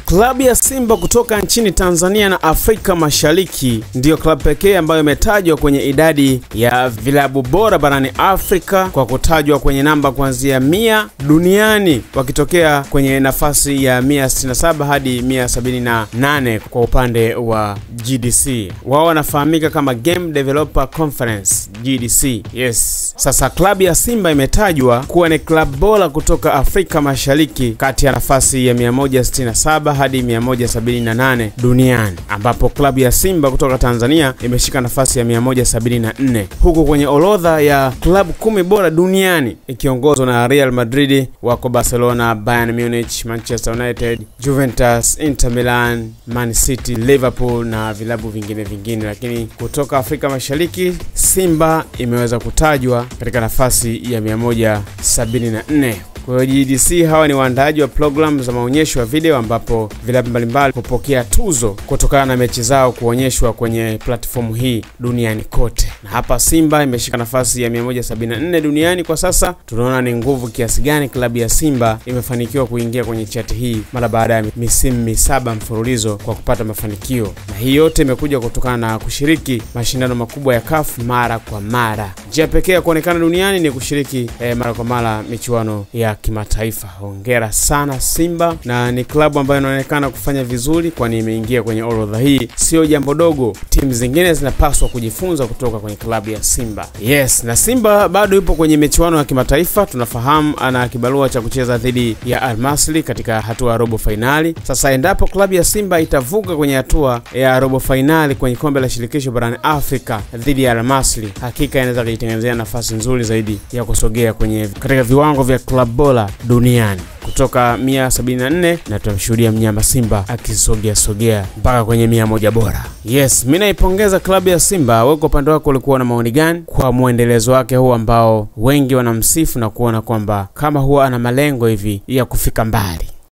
Klabu ya Simba kutoka nchini Tanzania na Afrika Mashariki ndiyo klabu pekee ambayo imetajwa kwenye idadi ya vilabu bora barani Afrika kwa kutajwa kwenye namba kuanzia 100 duniani, wakitokea kwenye nafasi ya 167 hadi 178 kwa upande wa GDC. Wao wanafahamika kama Game Developer Conference, GDC. Yes. Sasa klabu ya Simba imetajwa kuwa ni klabu bora kutoka Afrika Mashariki kati ya nafasi ya 167 hadi 178 duniani, ambapo klabu ya Simba kutoka Tanzania imeshika nafasi ya 174, huku kwenye orodha ya klabu 10 bora duniani ikiongozwa na Real Madrid, wako Barcelona, Bayern Munich, Manchester United, Juventus, Inter Milan, Man City, Liverpool na vilabu vingine. Lakini kutoka Afrika Mashariki Simba imeweza kutajwa katika nafasi ya 174. Kwa GDC hawa ni waandaaji wa programu za maonyesho ya video ambapo vilabu mbalimbali hupokea tuzo kutokana na mechi zao kuonyeshwa kwenye platform hii duniani kote. Na hapa Simba imeshika nafasi ya 174 duniani kwa sasa. Tunaona ni nguvu kiasi gani klabu ya Simba imefanikiwa kuingia kwenye chati hii mara baada ya misimu 7 mfululizo kwa kupata mafanikio. Na hii yote imekuja kutokana na kushiriki mashindano makubwa ya CAF mara kwa mara. Njia pekee ya kuonekana duniani ni kushiriki mara kwa mara michuano ya kimataifa. Hongera sana Simba, na ni klabu ambayo inaonekana kufanya vizuri kwani imeingia kwenye orodha hii. Sio jambo dogo. Timu zingine zinapaswa kujifunza kutoka kwenye klabu ya Simba. Yes, na Simba bado yupo kwenye michuano ya kimataifa. Tunafahamu ana kibarua cha kucheza dhidi ya Al Masry katika hatua ya robo finali. Sasa endapo klabu ya Simba itavuka kwenye hatua ya robo finali kwenye kombe la shirikisho barani Afrika dhidi ya Al Masry, hakika inaweza kujitengenezea nafasi nzuri zaidi ya kusogea katika viwango vya klabu bora duniani kutoka 174, na tutamshuhudia mnyama Simba akisogea mpaka kwenye 100 bora. Yes, mimi naipongeza klabu ya Simba. Wewe kwa upande wako ulikuwa na maoni gani kwa muendelezo wake huu ambao wengi wanamsifu na kuona kwamba kama huwa ana malengo hivi ya kufika mbali?